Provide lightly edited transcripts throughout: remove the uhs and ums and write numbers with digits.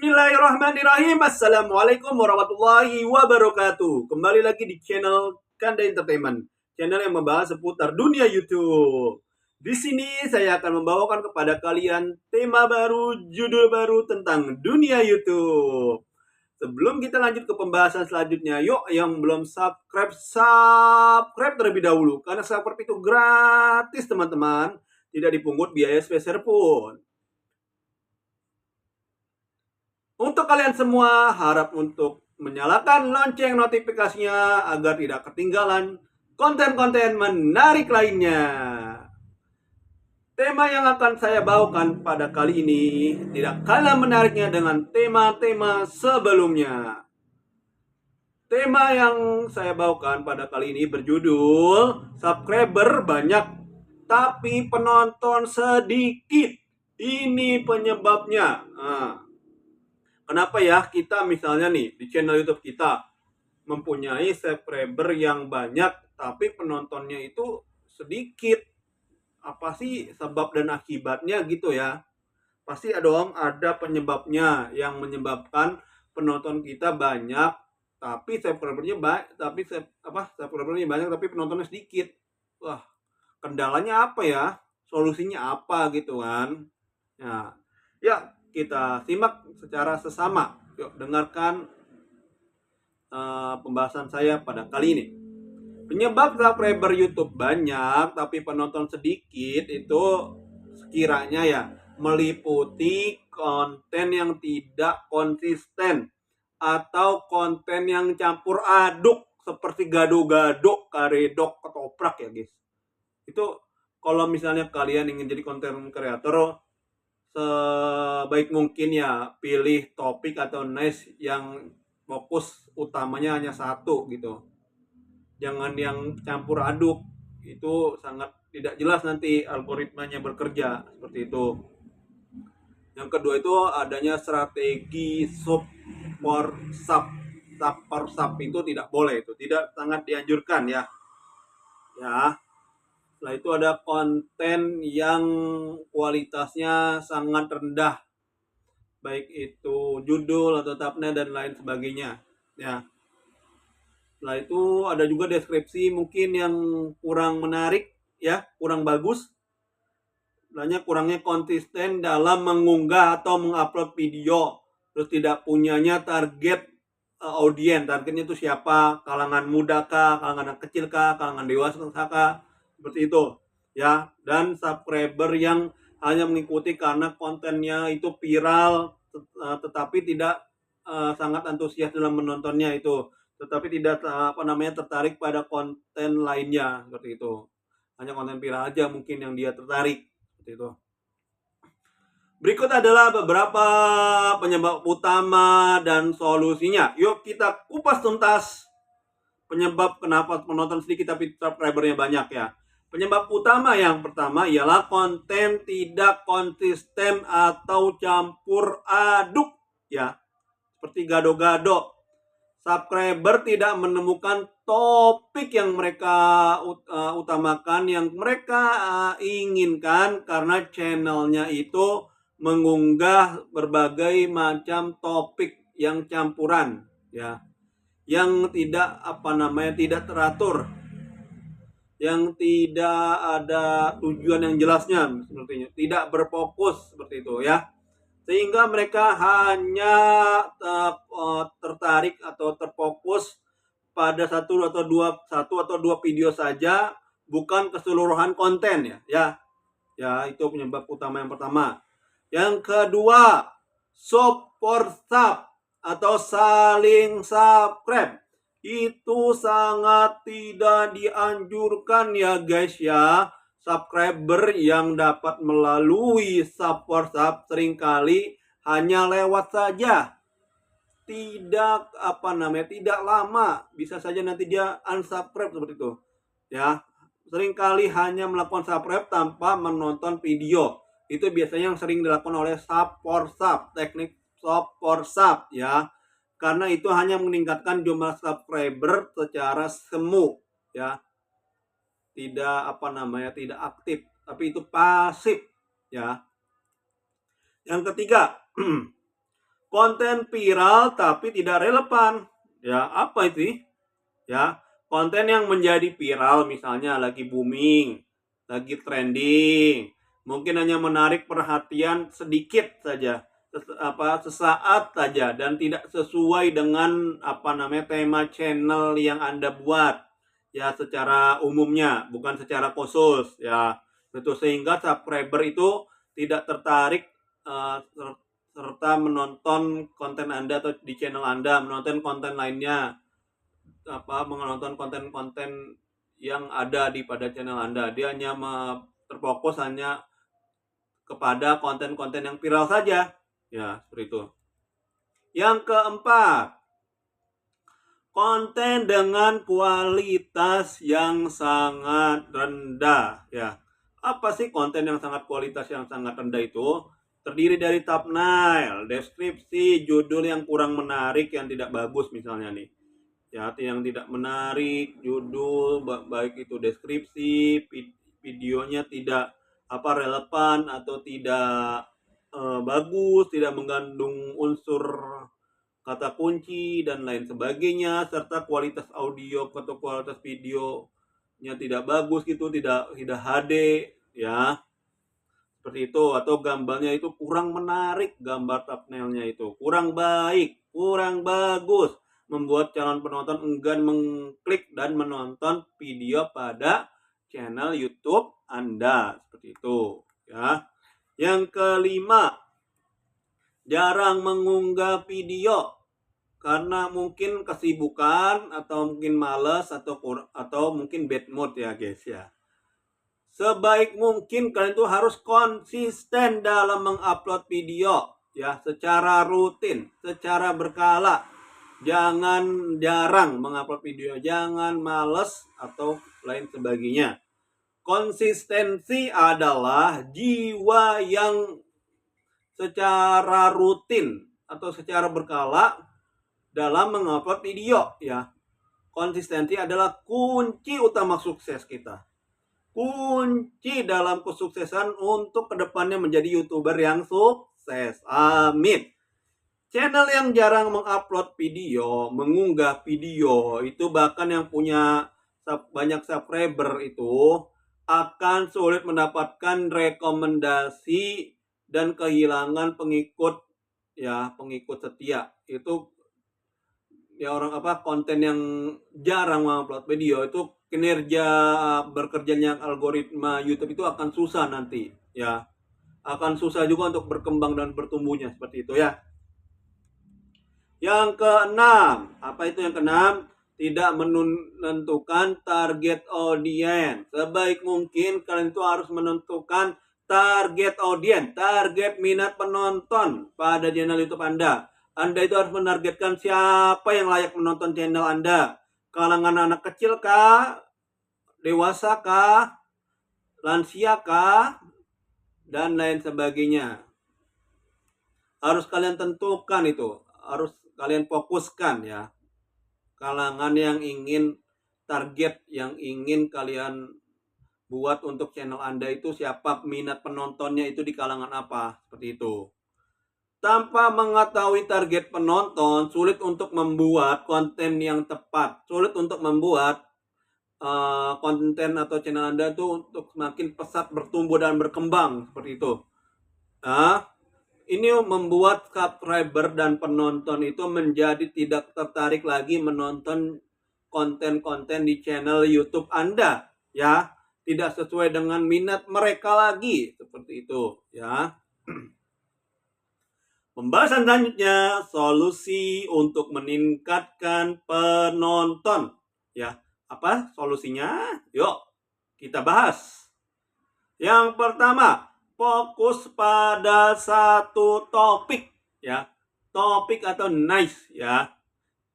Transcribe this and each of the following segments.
Bismillahirrahmanirrahim. Assalamualaikum warahmatullahi wabarakatuh. Kembali lagi di channel Kanda Entertainment, channel yang membahas seputar dunia YouTube. Di sini saya akan membawakan kepada kalian tema baru, judul baru tentang dunia YouTube. Sebelum kita lanjut ke pembahasan selanjutnya, yuk yang belum subscribe terlebih dahulu. Karena subscribe itu gratis teman-teman, tidak dipungut biaya sepeser pun. Untuk kalian semua, harap untuk menyalakan lonceng notifikasinya agar tidak ketinggalan konten-konten menarik lainnya. Tema yang akan saya bawakan pada kali ini tidak kalah menariknya dengan tema-tema sebelumnya. Tema yang saya bawakan pada kali ini berjudul subscriber banyak tapi penonton sedikit. Ini penyebabnya. Kenapa ya kita misalnya nih di channel YouTube kita mempunyai subscriber yang banyak tapi penontonnya itu sedikit? Apa sih sebab dan akibatnya gitu ya? Pasti ada penyebabnya yang menyebabkan penonton kita banyak tapi subscribernya banyak tapi penontonnya sedikit. Wah, kendalanya apa ya? Solusinya apa gitu kan? Nah, ya kita simak secara sesama. Yuk dengarkan pembahasan saya pada kali ini. Penyebab subscriber YouTube banyak tapi penonton sedikit itu sekiranya ya meliputi konten yang tidak konsisten atau konten yang campur aduk seperti gado-gado, karedok, ketoprak ya guys. Itu kalau misalnya kalian ingin jadi konten kreator, sebaik mungkin ya pilih topik atau niche yang fokus utamanya hanya satu gitu. Jangan yang campur aduk, itu sangat tidak jelas nanti algoritmanya bekerja seperti itu. Yang kedua itu adanya strategi sub for sub. Sub for sub itu tidak boleh, itu tidak sangat dianjurkan ya. Ya. Setelah itu ada konten yang kualitasnya sangat rendah, baik itu judul atau thumbnail dan lain sebagainya ya. Setelah itu ada juga deskripsi mungkin yang kurang menarik ya, kurang bagus. Kurangnya konsisten dalam mengunggah atau mengupload video, terus tidak punyanya target audiens. Targetnya itu siapa? Kalangan muda kah, kalangan anak kecil kah, kalangan dewasa kah, seperti itu ya. Dan subscriber yang hanya mengikuti karena kontennya itu viral tetapi tidak sangat antusias dalam menontonnya itu, tetapi tidak tertarik pada konten lainnya seperti itu. Hanya konten viral aja mungkin yang dia tertarik seperti itu. Berikut adalah beberapa penyebab utama dan solusinya. Yuk kita kupas tuntas penyebab kenapa penonton sedikit tapi subscribernya banyak ya. Penyebab utama yang pertama ialah konten tidak konsisten atau campur aduk ya. Seperti gado-gado. Subscriber tidak menemukan topik yang mereka utamakan, yang mereka inginkan karena channelnya itu mengunggah berbagai macam topik yang campuran ya, yang tidak tidak teratur, yang tidak ada tujuan yang jelasnya sepertinya, tidak berfokus seperti itu ya, sehingga mereka hanya tertarik atau terfokus pada satu atau dua video saja, bukan keseluruhan konten ya. Itu penyebab utama yang pertama. Yang kedua, sub for sub atau saling subscribe. Itu sangat tidak dianjurkan ya guys ya. Subscriber yang dapat melalui sub for sub seringkali hanya lewat saja, tidak tidak lama, bisa saja nanti dia unsubscribe seperti itu ya. Seringkali hanya melakukan subscribe tanpa menonton video. Itu biasanya yang sering dilakukan oleh sub for sub, teknik sub for sub ya, karena itu hanya meningkatkan jumlah subscriber secara semu ya, tidak tidak aktif, tapi itu pasif ya. Yang ketiga, konten viral tapi tidak relevan. Ya, apa itu? Ya, konten yang menjadi viral misalnya lagi booming, lagi trending, mungkin hanya menarik perhatian sedikit saja, sesaat saja dan tidak sesuai dengan tema channel yang Anda buat. Ya, secara umumnya, bukan secara khusus ya. Itu sehingga subscriber itu tidak tertarik serta menonton konten Anda atau di channel Anda, menonton konten lainnya, menonton konten-konten yang ada di pada channel Anda. Dia hanya terfokus hanya kepada konten-konten yang viral saja. Ya, seperti itu. Yang keempat, konten dengan kualitas yang sangat rendah. Ya, apa sih konten yang kualitas yang sangat rendah itu? Terdiri dari thumbnail, deskripsi, judul yang kurang menarik, yang tidak bagus misalnya nih. Ya, yang tidak menarik, judul, baik itu deskripsi, videonya tidak relevan atau tidak bagus, tidak mengandung unsur kata kunci dan lain sebagainya, serta kualitas audio atau kualitas videonya tidak bagus gitu, tidak HD ya. Seperti itu, atau gambarnya itu kurang menarik, gambar thumbnailnya itu kurang baik, kurang bagus, membuat calon penonton enggan mengklik dan menonton video pada channel YouTube Anda. Seperti itu ya. Yang kelima, jarang mengunggah video karena mungkin kesibukan atau mungkin malas atau mungkin bad mood ya guys ya. Sebaik mungkin kalian itu harus konsisten dalam mengupload video ya, secara rutin, secara berkala. Jangan jarang mengupload video, jangan males atau lain sebagainya. Konsistensi adalah jiwa yang secara rutin atau secara berkala dalam mengupload video ya. Konsistensi adalah kunci utama sukses kita. Kunci dalam kesuksesan untuk kedepannya menjadi YouTuber yang sukses. Amin. Channel yang jarang mengupload video, mengunggah video, itu bahkan yang punya banyak subscriber itu akan sulit mendapatkan rekomendasi dan kehilangan pengikut ya, pengikut setia. Itu ya konten yang jarang mengupload video itu kinerja bekerjanya algoritma YouTube itu akan susah nanti ya, akan susah juga untuk berkembang dan bertumbuhnya seperti itu ya. Yang keenam, apa itu yang keenam? Tidak menentukan target audience. Sebaik mungkin kalian itu harus menentukan target audience, target minat penonton pada channel YouTube Anda. Anda itu harus menargetkan siapa yang layak menonton channel Anda. Kalangan anak kecil kah? Dewasa kah? Lansia kah? Dan lain sebagainya. Harus kalian tentukan itu. Harus kalian fokuskan ya. Kalangan yang ingin, target yang ingin kalian buat untuk channel Anda itu siapa, minat penontonnya itu di kalangan apa, seperti itu. Tanpa mengetahui target penonton, sulit untuk membuat konten yang tepat, sulit untuk membuat konten atau channel Anda itu untuk semakin pesat bertumbuh dan berkembang seperti itu. Nah, ini membuat subscriber dan penonton itu menjadi tidak tertarik lagi menonton konten-konten di channel YouTube Anda ya, tidak sesuai dengan minat mereka lagi seperti itu ya. Pembahasan selanjutnya, solusi untuk meningkatkan penonton ya. Apa solusinya? Yuk kita bahas. Yang pertama, fokus pada satu topik ya. Topik atau niche ya.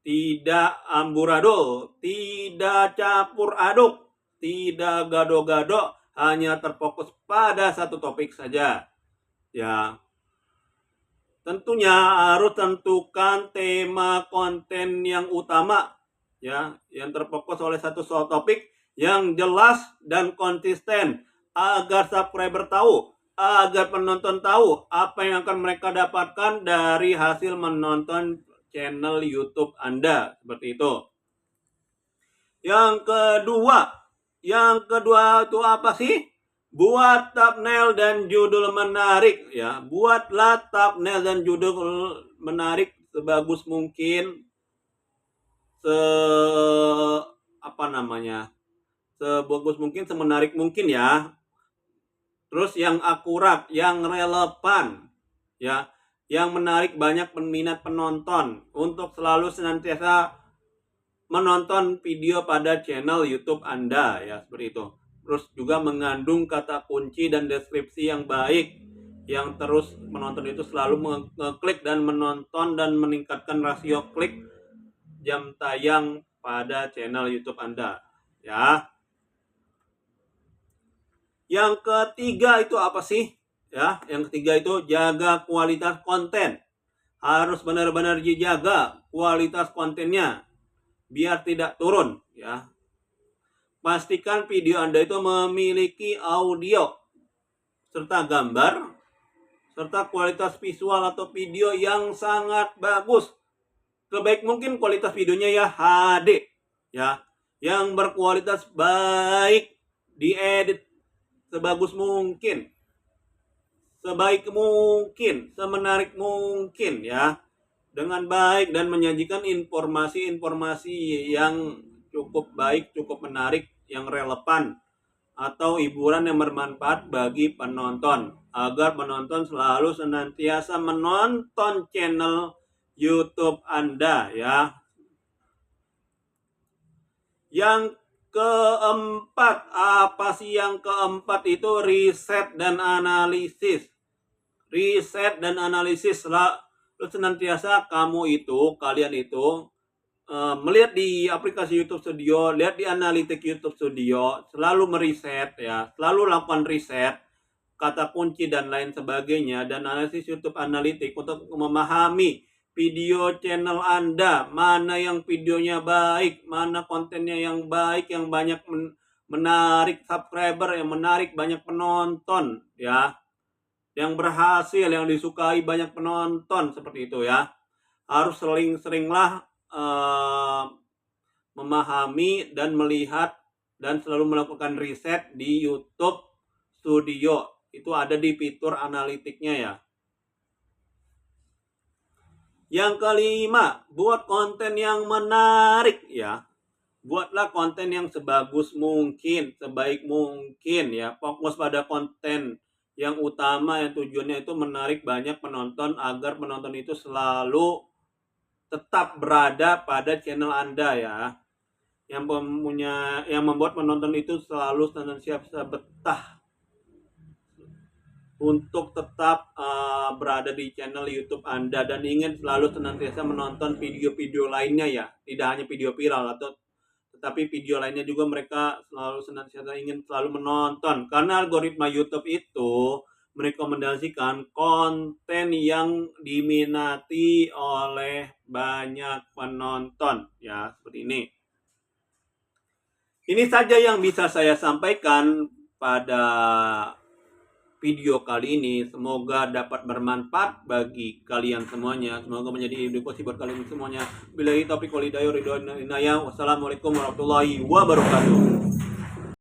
Tidak amburadul, tidak campur aduk, tidak gado-gado, hanya terfokus pada satu topik saja. Ya. Tentunya harus tentukan tema konten yang utama ya, yang terfokus oleh satu topik yang jelas dan konsisten agar subscriber tahu agar penonton tahu apa yang akan mereka dapatkan dari hasil menonton channel YouTube Anda, seperti itu. Yang kedua itu apa sih? Buat thumbnail dan judul menarik ya. Buatlah thumbnail dan judul menarik sebagus mungkin, sebagus mungkin, semenarik mungkin ya. Terus yang akurat, yang relevan ya, yang menarik banyak peminat penonton untuk selalu senantiasa menonton video pada channel YouTube Anda ya, seperti itu. Terus juga mengandung kata kunci dan deskripsi yang baik, yang terus menonton itu selalu mengklik dan menonton dan meningkatkan rasio klik jam tayang pada channel YouTube Anda ya. Yang ketiga itu apa sih? Ya, yang ketiga itu jaga kualitas konten. Harus benar-benar dijaga kualitas kontennya biar tidak turun ya. Pastikan video Anda itu memiliki audio serta gambar serta kualitas visual atau video yang sangat bagus. Sebaik mungkin kualitas videonya ya HD ya, yang berkualitas baik, diedit sebagus mungkin, sebaik mungkin, semenarik mungkin ya, dengan baik dan menyajikan informasi-informasi yang cukup baik, cukup menarik, yang relevan atau hiburan yang bermanfaat bagi penonton, agar penonton selalu senantiasa menonton channel YouTube Anda ya. Yang keempat, apa sih yang keempat itu? Riset dan analisis. Riset dan analisis. Lalu senantiasa kalian itu melihat di aplikasi YouTube Studio, lihat di analitik YouTube Studio, selalu meriset ya, selalu lakukan riset, kata kunci dan lain sebagainya, dan analisis YouTube Analitik untuk memahami video channel Anda, mana yang videonya baik, mana kontennya yang baik, yang banyak menarik subscriber, yang menarik banyak penonton ya, yang berhasil, yang disukai banyak penonton, seperti itu ya. Harus sering-seringlah memahami dan melihat dan selalu melakukan riset di YouTube Studio. Itu ada di fitur analitiknya ya. Yang kelima, buat konten yang menarik ya. Buatlah konten yang sebagus mungkin, sebaik mungkin ya. Fokus pada konten yang utama, yang tujuannya itu menarik banyak penonton, agar penonton itu selalu tetap berada pada channel Anda ya. Yang membuat penonton itu selalu senantiasa betah untuk tetap berada di channel YouTube Anda dan ingin selalu senantiasa menonton video-video lainnya ya, tidak hanya video viral tetapi video lainnya juga mereka selalu senantiasa ingin selalu menonton, karena algoritma YouTube itu merekomendasikan konten yang diminati oleh banyak penonton ya, seperti ini. Ini saja yang bisa saya sampaikan pada video kali ini. Semoga dapat bermanfaat bagi kalian semuanya. Semoga menjadi edukasi buat kalian semuanya. Billahi taufiq wal hidayah. Wassalamualaikum warahmatullahi wabarakatuh.